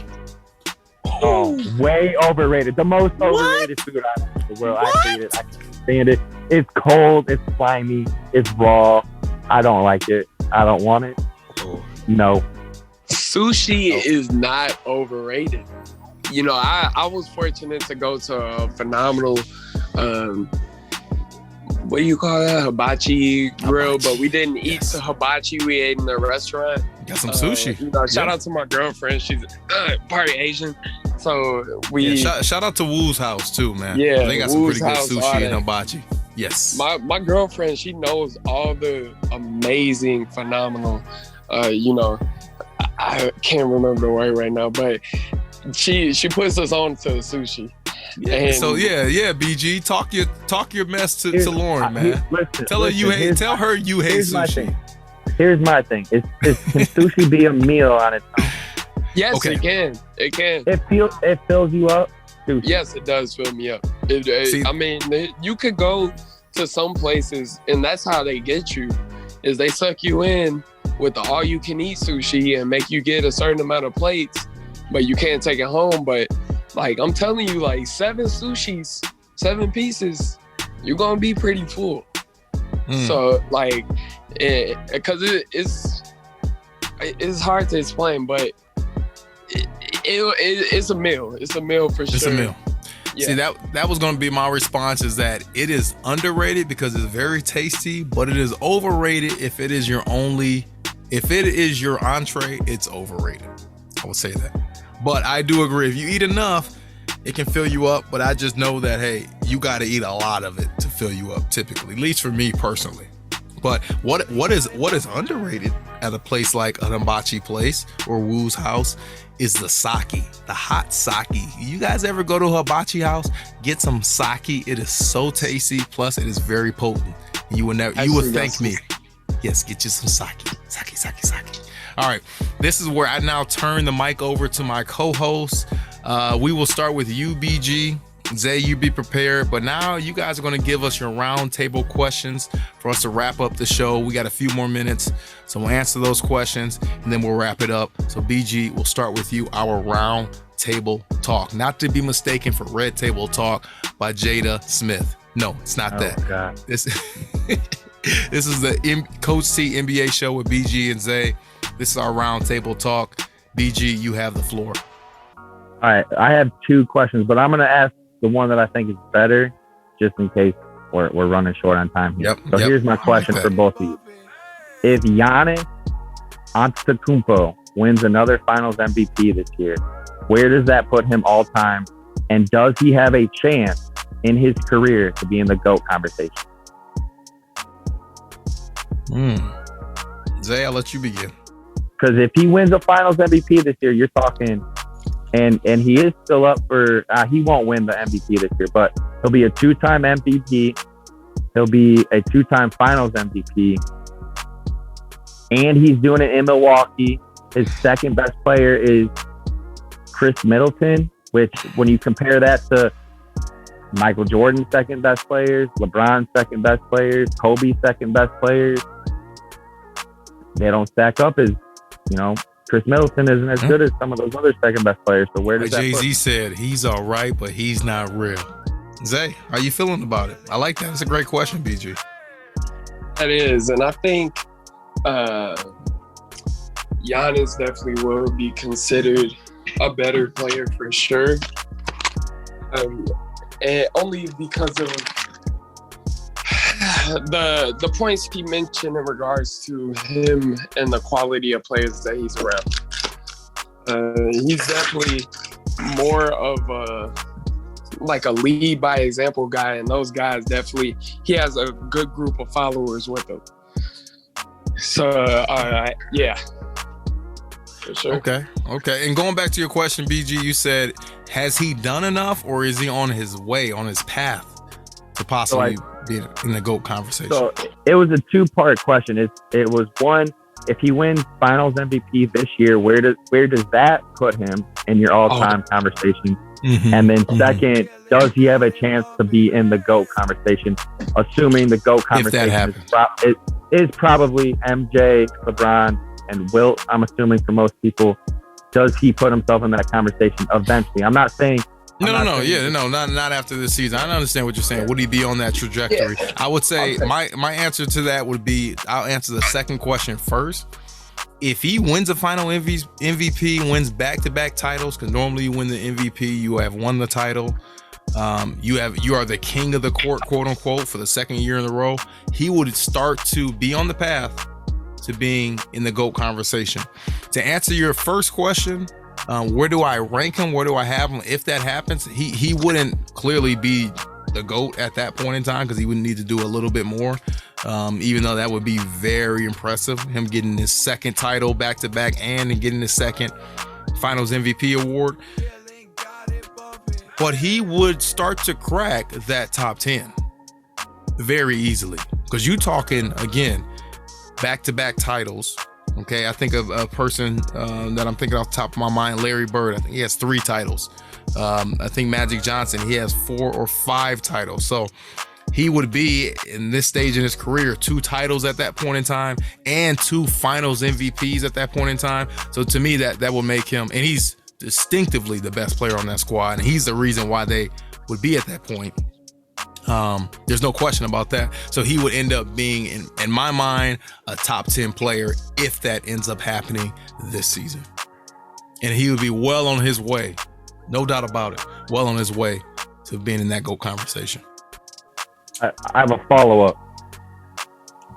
Oh, way overrated. The most overrated food item in the world. I hate it. I can't stand it. It's cold. It's slimy. It's raw. I don't like it. I don't want it. No. Sushi is not overrated. I was fortunate to go to a phenomenal, what do you call that? Hibachi grill, but we didn't eat the hibachi. We ate in the restaurant. Got some sushi. Shout out to my girlfriend. She's part Asian. So shout out to Woo's house too, man. Yeah, they got some pretty good sushi and hibachi. Yes. My girlfriend, she knows all the amazing, phenomenal, I can't remember the word right now, but she puts us on to sushi. Yeah. And so BG, talk your mess to Lauren, man. Tell her you hate sushi. Here's my thing. Can sushi be a meal on its own? Yes, okay. It can. It fills you up. Sushi. Yes, it does fill me up. I mean, you could go to some places, and that's how they get you, is they suck you in with the all-you-can-eat sushi and make you get a certain amount of plates, but you can't take it home. But like I'm telling you, like 7 sushis, 7 pieces, you're gonna be pretty full. So like, because it's hard to explain, but it's a meal. It's a meal for sure. It's a meal. Yeah. See, that was going to be my response, is that it is underrated because it's very tasty, but it is overrated if it is your entree, it's overrated. I would say that. But I do agree, if you eat enough, it can fill you up, but I just know that, hey, you got to eat a lot of it to fill you up typically, at least for me personally. But what is underrated at a place like an hibachi place or Woo's house is the sake, the hot sake. You guys ever go to a hibachi house, get some sake? It is so tasty. Plus, it is very potent. You would thank me. Yes, get you some sake. Sake. All right, this is where I now turn the mic over to my co-host. We will start with you, BG. Zay, you be prepared. But now you guys are going to give us your round table questions for us to wrap up the show. We got a few more minutes, so we'll answer those questions and then we'll wrap it up. So BG, we'll start with you, our round table talk. Not to be mistaken for Red Table Talk by Jada Smith. No, it's not that. God. This this is the Coach T NBA show with BG and Zay. This is our roundtable talk. BG, you have the floor. All right, I have 2 questions, but I'm going to ask the one that I think is better, just in case we're running short on time here. So here's my question for both of you. If Giannis Antetokounmpo wins another Finals MVP this year, where does that put him all time? And does he have a chance in his career to be in the GOAT conversation? Zay, I'll let you begin. Because if he wins a Finals MVP this year, you're talking, and he is still up for, he won't win the MVP this year, but he'll be a 2-time MVP. He'll be a 2-time Finals MVP. And he's doing it in Milwaukee. His second best player is Chris Middleton, which when you compare that to Michael Jordan's second best players, LeBron's second best players, Kobe's second best players, they don't stack up as, Chris Middleton isn't as good as some of those other second best players. So where does that Jay-Z put? said, he's all right, but he's not real. Zay, how you feeling about it? I like that. It's a great question, BG. That is, and I think Giannis definitely will be considered a better player for sure. And only because of the points he mentioned in regards to him and the quality of players that he's around. He's definitely more of a lead by example guy, and those guys definitely, he has a good group of followers with him. So, yeah. For sure. Okay. And going back to your question, BG, you said, has he done enough, or is he on his way, on his path to possibly be in the GOAT conversation? So it was a 2-part question. It was one, if he wins Finals MVP this year, where does that put him in your all-time conversation? Mm-hmm. And then second, does he have a chance to be in the GOAT conversation? Assuming the GOAT conversation is probably MJ, LeBron, and Wilt. I'm assuming for most people, does he put himself in that conversation eventually? I'm not saying. Not after this season. I understand what you're saying. Would he be on that trajectory? Yeah. I would say my answer to that would be, I'll answer the second question first. If he wins a final MVP, wins back-to-back titles, because normally you win the MVP, you have won the title. You are the king of the court, quote unquote, for the second year in a row. He would start to be on the path to being in the GOAT conversation. To answer your first question, where do I rank him? Where do I have him? If that happens, he wouldn't clearly be the GOAT at that point in time, because he would need to do a little bit more. Even though that would be very impressive, him getting his second title back-to-back and getting his second Finals MVP award. But he would start to crack that top 10 very easily, because you talking, again, back-to-back titles. Okay, I think of a person that I'm thinking off the top of my mind, Larry Bird. I think he has 3 titles. I think Magic Johnson, he has 4 or 5 titles. So he would be, in this stage in his career, 2 titles at that point in time and 2 Finals MVPs at that point in time. So to me, that will make him, and he's distinctively the best player on that squad, and he's the reason why they would be at that point. There's no question about that. So he would end up being, in my mind, a top 10 player if that ends up happening this season. And he would be well on his way, no doubt about it, well on his way to being in that GOAT conversation. I have a follow-up.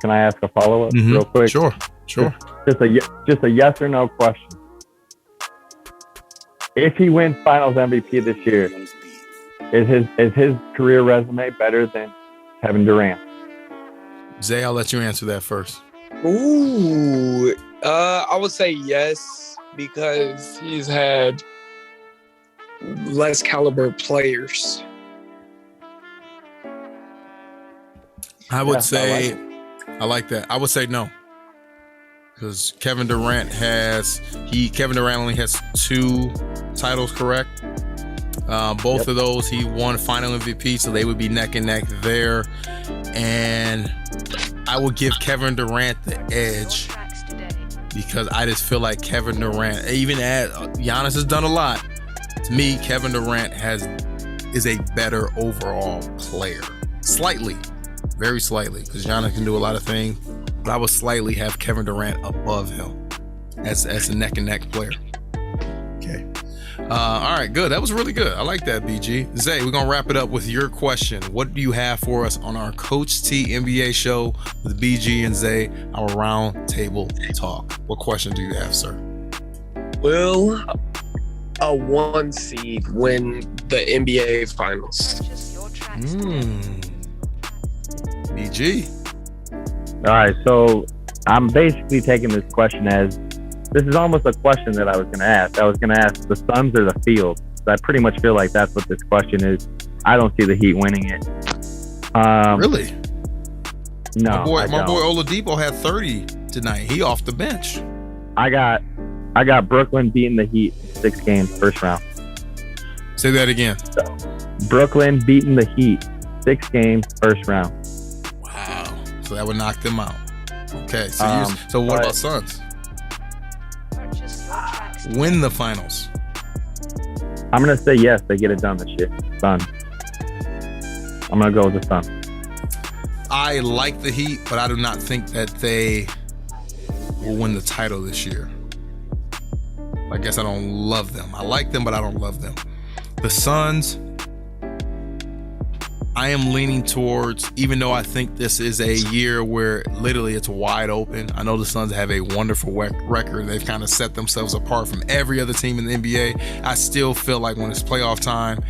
Can I ask a follow-up real quick? Sure. Just a yes or no question. If he wins Finals MVP this year, is his career resume better than Kevin Durant? Zay, I'll let you answer that first. Ooh, I would say yes, because he's had less caliber players. I would say, I like that. I would say no, because Kevin Durant only has 2 titles, correct? Both of those he won Final MVP, so they would be neck and neck there. And I would give Kevin Durant the edge, because I just feel like Kevin Durant, even as Giannis has done a lot, to me, Kevin Durant is a better overall player. slightly, very slightly, because Giannis can do a lot of things, but I would slightly have Kevin Durant above him as a neck and neck player. Okay. All right, good. That was really good. I like that, BG. Zay, we're going to wrap it up with your question. What do you have for us on our Coach T NBA show with BG and Zay, our round table talk? What question do you have, sir? Will a 1 seed win the NBA Finals? BG. All right, so I'm basically taking this question as this is almost a question that I was going to ask. I was going to ask the Suns or the Field. So I pretty much feel like that's what this question is. I don't see the Heat winning it. Really? No. My boy Oladipo had 30 tonight. He off the bench. I got Brooklyn beating the Heat 6 games first round. Say that again. Brooklyn beating the Heat 6 games first round. Wow. So that would knock them out. Okay. So what about Suns? Win the finals. I'm going to say yes, they get it done this year. Suns. I'm going to go with the Suns. I like the Heat, but I do not think that they will win the title this year. I guess I don't love them. I like them, but I don't love them. The Suns, I am leaning towards, even though I think this is a year where literally it's wide open. I know the Suns have a wonderful record. They've kind of set themselves apart from every other team in the NBA. I still feel like when it's playoff time,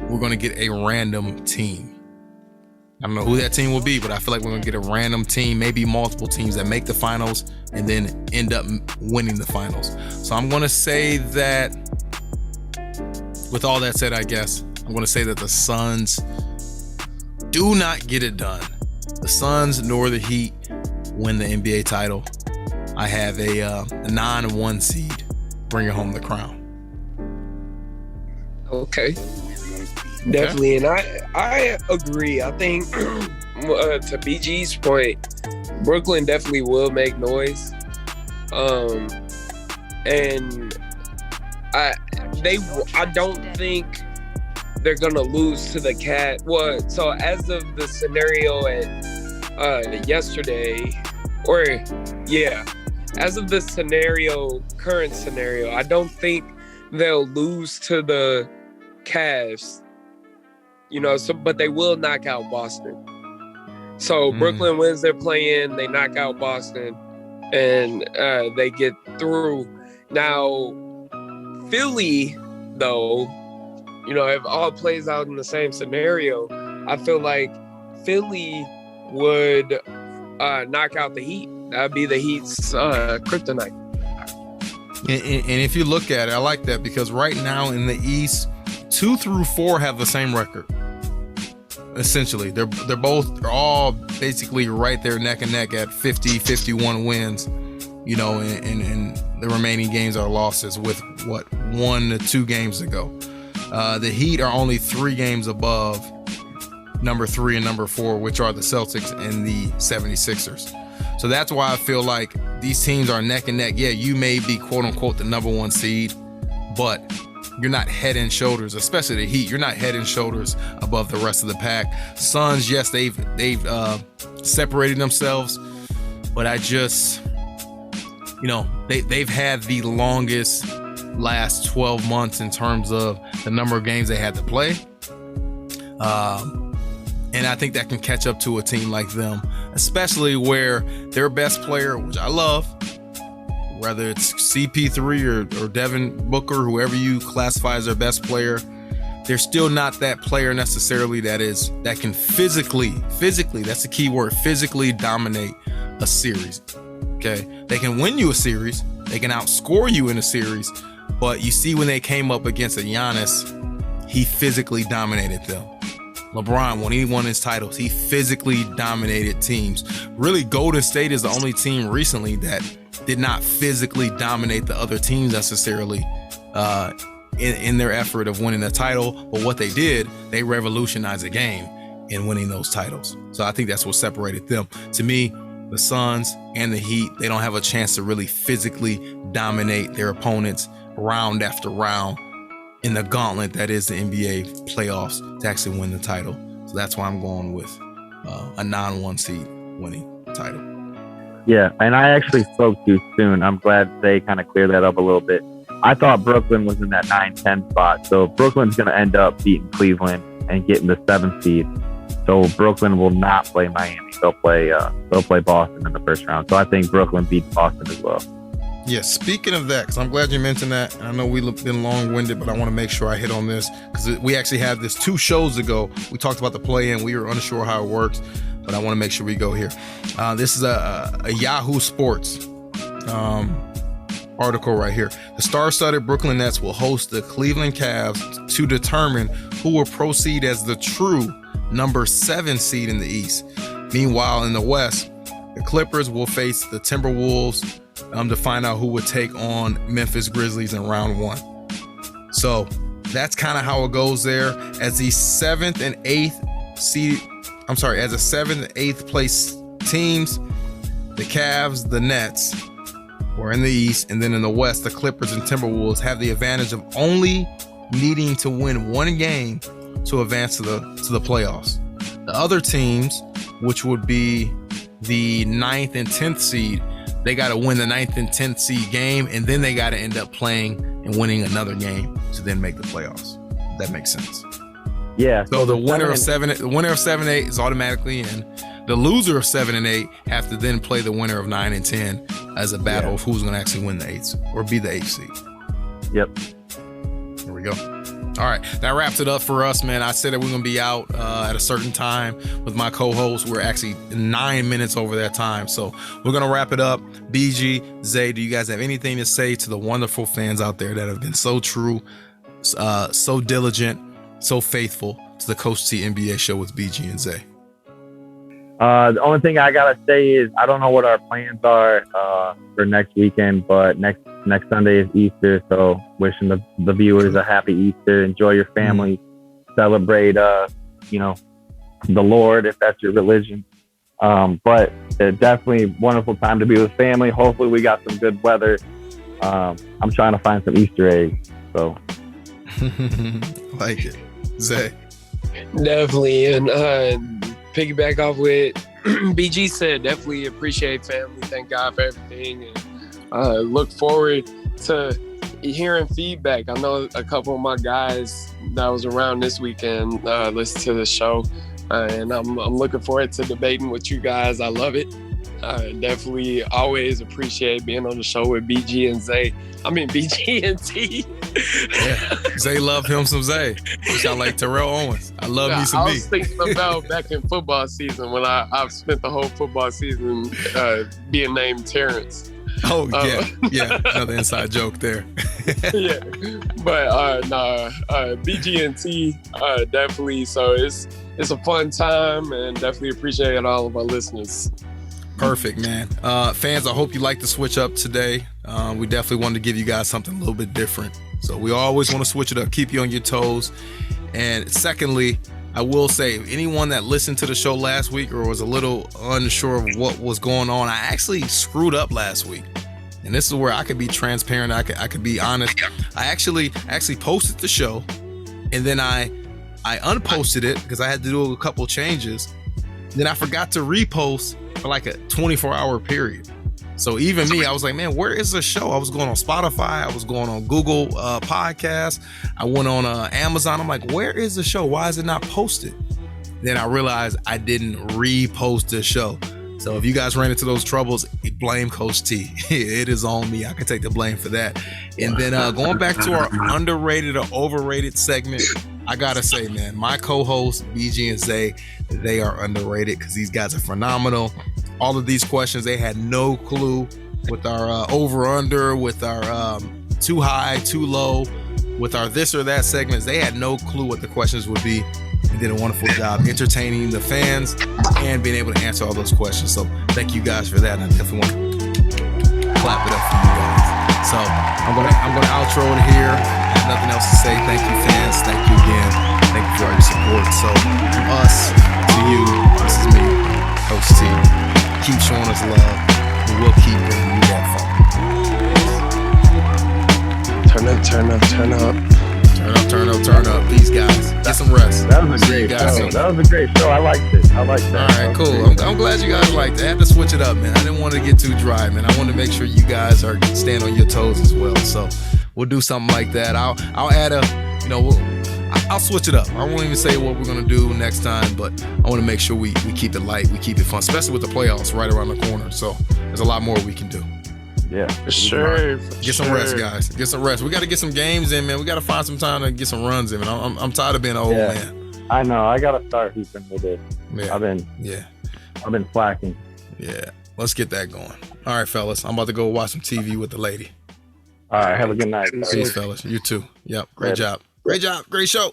we're going to get a random team. I don't know who that team will be, but I feel like we're going to get a random team, maybe multiple teams that make the finals and then end up winning the finals. So I'm going to say that, with all that said, I guess, I'm going to say that the Suns do not get it done. The Suns nor the Heat win the NBA title. I have a 9-1 seed bringing home the crown. Okay. Definitely, and I agree. I think to BG's point, Brooklyn definitely will make noise. And I don't think they're gonna lose to the Cat. Well, so as of the scenario at yesterday, as of the current scenario, I don't think they'll lose to the Cavs. But they will knock out Boston. So Brooklyn wins their play-in, they knock out Boston, and they get through. Now, Philly, though, if all plays out in the same scenario, I feel like Philly would knock out the Heat. That'd be the Heat's kryptonite. And if you look at it, I like that because right now in the East, 2 through 4 have the same record. Essentially, they're all basically right there neck and neck at 50, 51 wins. And the remaining games are losses with 1 to 2 games ago. The Heat are only 3 games above number 3 and number 4, which are the Celtics and the 76ers. So that's why I feel like these teams are neck and neck. Yeah, you may be quote unquote the number 1 seed, but you're not head and shoulders, especially the Heat. You're not head and shoulders above the rest of the pack. Suns, yes, they've separated themselves, but I just, they've had the longest last 12 months in terms of the number of games they had to play. And I think that can catch up to a team like them, especially where their best player, which I love, whether it's CP3 or Devin Booker, whoever you classify as their best player, they're still not that player necessarily that can physically, that's the key word, physically dominate a series. Okay. They can win you a series. They can outscore you in a series. But you see when they came up against a Giannis, he physically dominated them. LeBron, when he won his titles, he physically dominated teams. Really, Golden State is the only team recently that did not physically dominate the other teams necessarily in their effort of winning the title. But what they did, they revolutionized the game in winning those titles. So I think that's what separated them. To me, the Suns and the Heat, they don't have a chance to really physically dominate their opponents round after round in the gauntlet that is the NBA playoffs to actually win the title. So that's why I'm going with a non-1 seed winning title. Yeah, and I actually spoke too soon. I'm glad they kind of cleared that up a little bit. I thought Brooklyn was in that 9-10 spot. So Brooklyn's going to end up beating Cleveland and getting the 7th seed. So Brooklyn will not play Miami. They'll play Boston in the first round. So I think Brooklyn beats Boston as well. Yeah, speaking of that, because I'm glad you mentioned that. And I know we've been long-winded, but I want to make sure I hit on this because we actually had this 2 shows ago. We talked about the play-in. We were unsure how it works, but I want to make sure we go here. This is a Yahoo Sports article right here. The star-studded Brooklyn Nets will host the Cleveland Cavs to determine who will proceed as the true number 7 seed in the East. Meanwhile, in the West, the Clippers will face the Timberwolves to find out who would take on Memphis Grizzlies in round 1. So that's kind of how it goes there. As the 7th and 8th seed, as the 7th and 8th place teams, the Cavs, the Nets, were in the East, and then in the West, the Clippers and Timberwolves have the advantage of only needing to win 1 game to advance to the playoffs. The other teams, which would be the 9th and 10th seed, they got to win the 9th and 10th seed game, and then they got to end up playing and winning another game to then make the playoffs. That makes sense. Yeah. So the winner of 7 and 8 is automatically in. The loser of 7 and 8 have to then play the winner of 9 and 10 as a battle of who's going to actually win the 8th or be the 8th seed. Yep. Here we go. All right, that wraps it up for us, man. I said that we're going to be out at a certain time with my co-host. We're actually 9 minutes over that time. So we're going to wrap it up. BG, Zay, do you guys have anything to say to the wonderful fans out there that have been so true, so diligent, so faithful to the Coach T NBA show with BG and Zay? The only thing I got to say is I don't know what our plans are for next weekend, but next Sunday is Easter, so wishing the viewers a happy Easter. Enjoy your family, celebrate, the Lord if that's your religion. But definitely wonderful time to be with family. Hopefully we got some good weather. I'm trying to find some Easter eggs. So, like it, Zay. Definitely, and piggyback off what BG said. Definitely appreciate family. Thank God for everything, and look forward to hearing feedback. I know a couple of my guys that was around this weekend listen to the show, and I'm looking forward to debating with you guys. I love it. Definitely always appreciate being on the show with BG and Zay. BG and T. Yeah, Zay love him some Zay. You sound like Terrell Owens. I love me some B. I was thinking about back in football season when I've spent the whole football season being named Terrence. Oh, yeah. Another inside joke there. Yeah. But BG and T, definitely. So it's a fun time, and definitely appreciate all of our listeners. Perfect, man. Fans, I hope you like the switch up today. We definitely wanted to give you guys something a little bit different. So we always want to switch it up, keep you on your toes. And secondly, I will say, anyone that listened to the show last week or was a little unsure of what was going on, I actually screwed up last week. And this is where I could be transparent. I could be honest. I actually posted the show, and then I unposted it because I had to do a couple changes. Then I forgot to repost for like a 24-hour period. So even me, I was like, man, where is the show? I was going on Spotify. I was going on Google Podcasts. I went on Amazon. I'm like, where is the show? Why is it not posted? Then I realized I didn't repost the show. So if you guys ran into those troubles, blame Coach T. It is on me. I can take the blame for that. And then going back to our underrated or overrated segment, I gotta say, man, my co-hosts, BG and Zay, they are underrated because these guys are phenomenal. All of these questions, they had no clue with our over-under, with our too high, too low, with our this or that segments. They had no clue what the questions would be. They did a wonderful job entertaining the fans and being able to answer all those questions. So thank you guys for that. And I definitely want to clap it up for you guys. So I'm gonna outro it here. I have nothing else to say. Thank you, fans. Thank you again. Thank you for all your support. So from us to you, this is me, Coach T. Keep showing us love, and we'll keep bringing you that fun. Turn up. Turn up. These guys. Get some rest. That was a See you great guys show. soon. That was a great show. I liked it. I liked All that. right, cool. I'm glad you guys liked it. I had to switch it up, man. I didn't want to get too dry, man. I wanted to make sure you guys are staying on your toes as well. So we'll do something like that. I'll add I'll switch it up. I won't even say what we're gonna do next time, but I want to make sure we keep it light, we keep it fun, especially with the playoffs right around the corner. So there's a lot more we can do. Yeah. For sure. Get some rest, guys. Get some rest. We got to get some games in, man. We got to find some time to get some runs in. Man. I'm tired of being an old man. I know. I gotta start hooping with it. Yeah. I've been slacking. Yeah. Let's get that going. All right, fellas. I'm about to go watch some TV with the lady. All right. Have a good night. Peace, fellas. You too. Yep. Great Later. job. Great job. Great show.